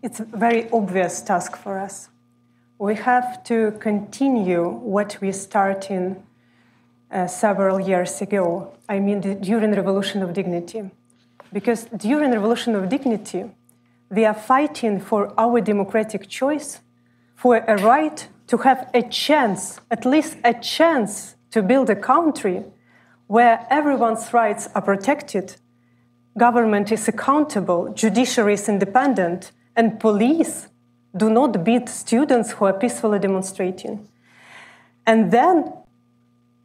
It's a very obvious task for us. We have to continue what we started several years ago. I mean, during the Revolution of Dignity. Because during the Revolution of Dignity, we are fighting for our democratic choice, for a right to have a chance, at least a chance, to build a country where everyone's rights are protected, government is accountable, judiciary is independent, and police do not beat students who are peacefully demonstrating. And then,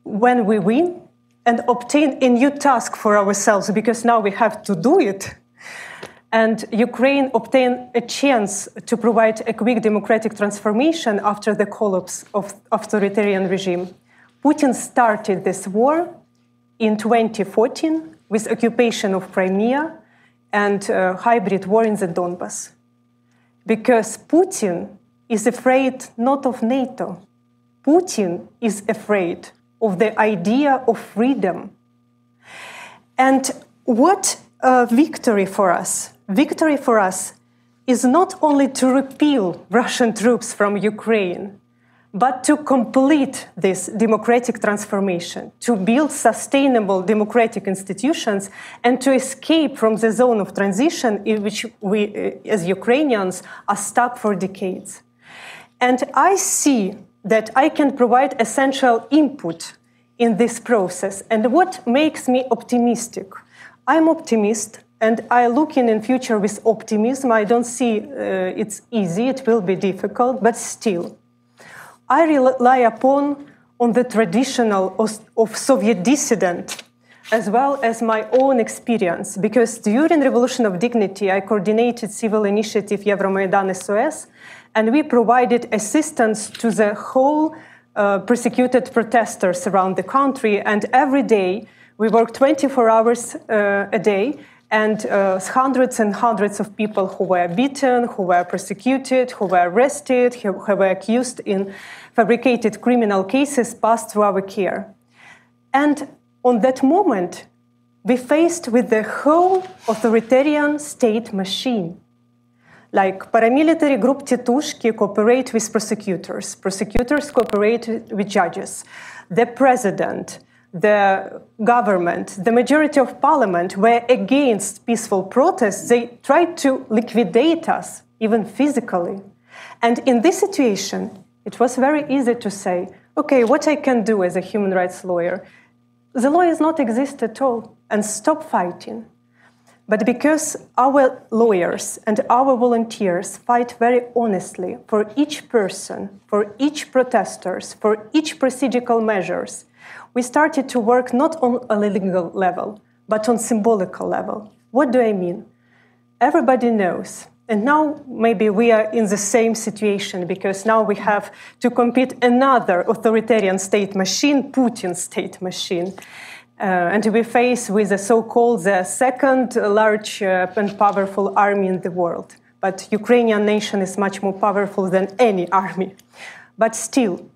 when we win and obtain a new task for ourselves, because now we have to do it, and Ukraine obtained a chance to provide a quick democratic transformation after the collapse of authoritarian regime, Putin started this war in 2014 with occupation of Crimea and hybrid war in the Donbass. Because Putin is afraid not of NATO. Putin is afraid of the idea of freedom. And what victory for us? Victory for us is not only to repeal Russian troops from Ukraine, but to complete this democratic transformation, to build sustainable democratic institutions, and to escape from the zone of transition in which we, as Ukrainians, are stuck for decades. And I see that I can provide essential input in this process. And what makes me optimistic? I'm optimist, and I look in future with optimism. I don't see it's easy, it will be difficult, but still. I rely upon the traditional of Soviet dissident, as well as my own experience, because during the Revolution of Dignity, I coordinated civil initiative Euromaidan SOS, and we provided assistance to the whole persecuted protesters around the country, and every day we worked 24 hours a day, and hundreds and hundreds of people who were beaten, who were persecuted, who were arrested, who were accused in fabricated criminal cases passed through our care. And on that moment, we faced with the whole authoritarian state machine. Like paramilitary group Titushki cooperate with prosecutors, prosecutors cooperate with judges, the president, the government, the majority of parliament were against peaceful protests. They tried to liquidate us, even physically. And in this situation, it was very easy to say, okay, what I can do as a human rights lawyer? The law does not exist at all, and stop fighting. But because our lawyers and our volunteers fight very honestly for each person, for each protesters, for each procedural measures, we started to work not on a legal level, but on symbolical level. What do I mean? Everybody knows, and now maybe we are in the same situation, because now we have to compete another authoritarian state machine, Putin's state machine. And we face with the so-called the second large and powerful army in the world. But Ukrainian nation is much more powerful than any army. But still,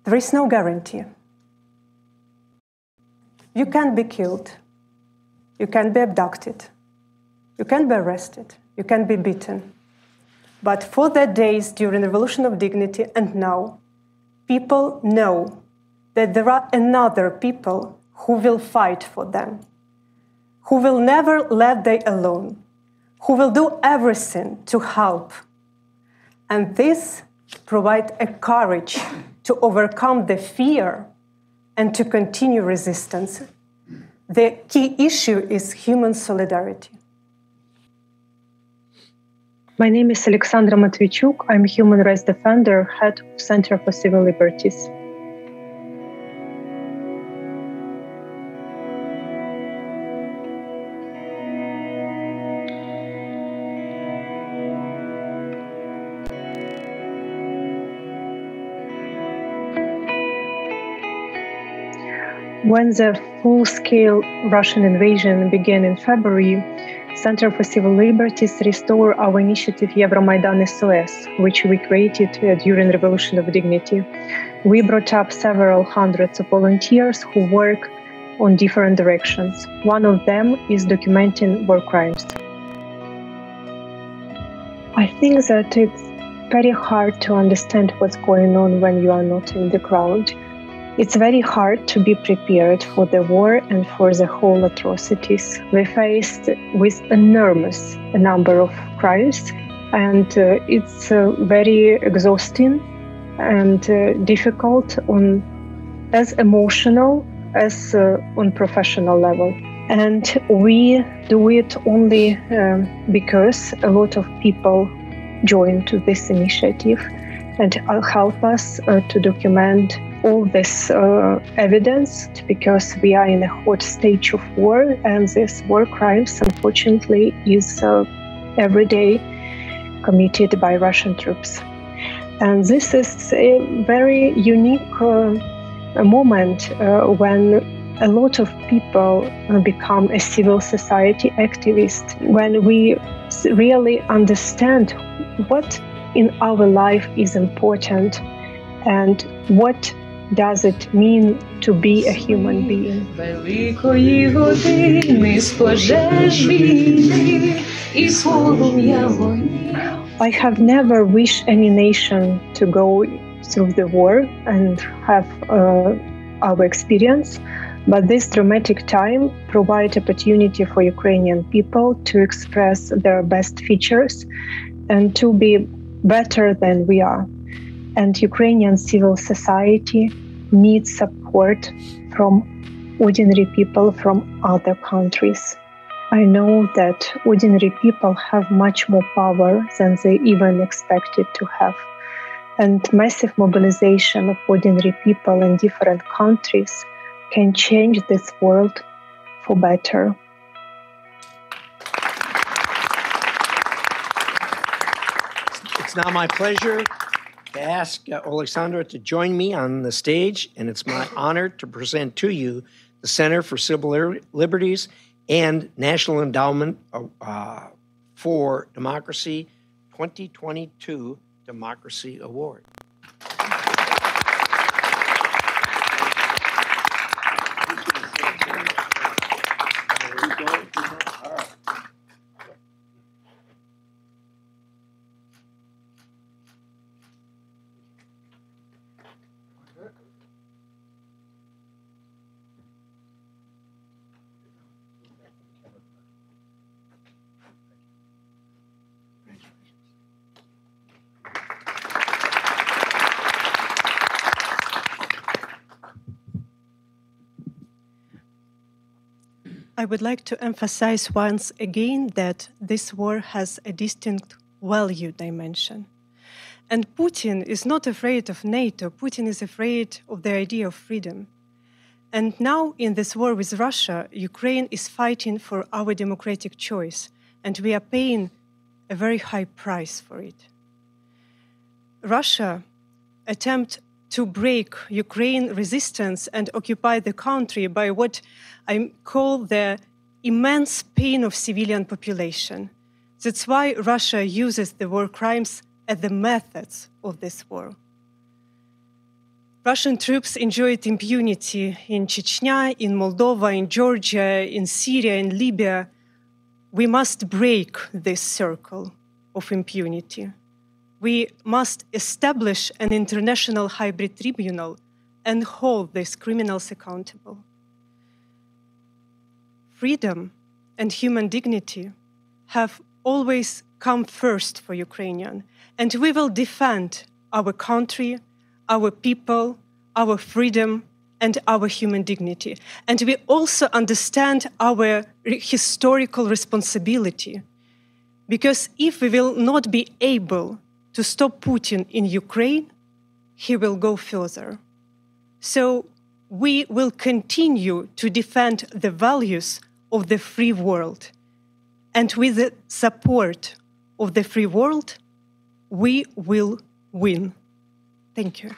there is no guarantee. You can be killed. You can be abducted. You can be arrested. You can be beaten. But for the days during the Revolution of Dignity and now, people know that there are another people who will fight for them, who will never let them alone, who will do everything to help. And this provides a courage to overcome the fear and to continue resistance. The key issue is human solidarity. My name is Olександра Matвійчук. I'm a human rights defender, head of Center for Civil Liberties. When the full-scale Russian invasion began in February, Center for Civil Liberties restored our initiative Euromaidan SOS, which we created during the Revolution of Dignity. We brought up several hundreds of volunteers who work on different directions. One of them is documenting war crimes. I think that it's very hard to understand what's going on when you are not in the ground. It's very hard to be prepared for the war and for the whole atrocities. We're faced with enormous number of crimes, and it's very exhausting and difficult on as emotional as on professional level. And we do it only because a lot of people joined to this initiative and help us to document all this evidence, because we are in a hot stage of war, and this war crimes, unfortunately, is every day committed by Russian troops. And this is a very unique moment when a lot of people become a civil society activist, when we really understand what in our life is important and what does it mean to be a human being. Великої години з пожеж війни і полум'я вогню. I have never wished any nation to go through the war and have our experience, but this dramatic time provides opportunity for Ukrainian people to express their best features and to be better than we are. And Ukrainian civil society needs support from ordinary people from other countries. I know that ordinary people have much more power than they even expected to have. And massive mobilization of ordinary people in different countries can change this world for better. It's now my pleasure to ask Olександра to join me on the stage, and it's my honor to present to you the Center for Civil Liberties and National Endowment for Democracy 2022 Democracy Award. I would like to emphasize once again that this war has a distinct value dimension. And Putin is not afraid of NATO. Putin is afraid of the idea of freedom. And now, in this war with Russia, Ukraine is fighting for our democratic choice, and we are paying a very high price for it. Russia attempts to break Ukraine resistance and occupy the country by what I call the immense pain of civilian population. That's why Russia uses the war crimes as the methods of this war. Russian troops enjoyed impunity in Chechnya, in Moldova, in Georgia, in Syria, in Libya. We must break this circle of impunity. We must establish an international hybrid tribunal and hold these criminals accountable. Freedom and human dignity have always come first for Ukrainians, and we will defend our country, our people, our freedom, and our human dignity. And we also understand our historical responsibility, because if we will not be able to stop Putin in Ukraine, he will go further. So we will continue to defend the values of the free world. And with the support of the free world, we will win. Thank you.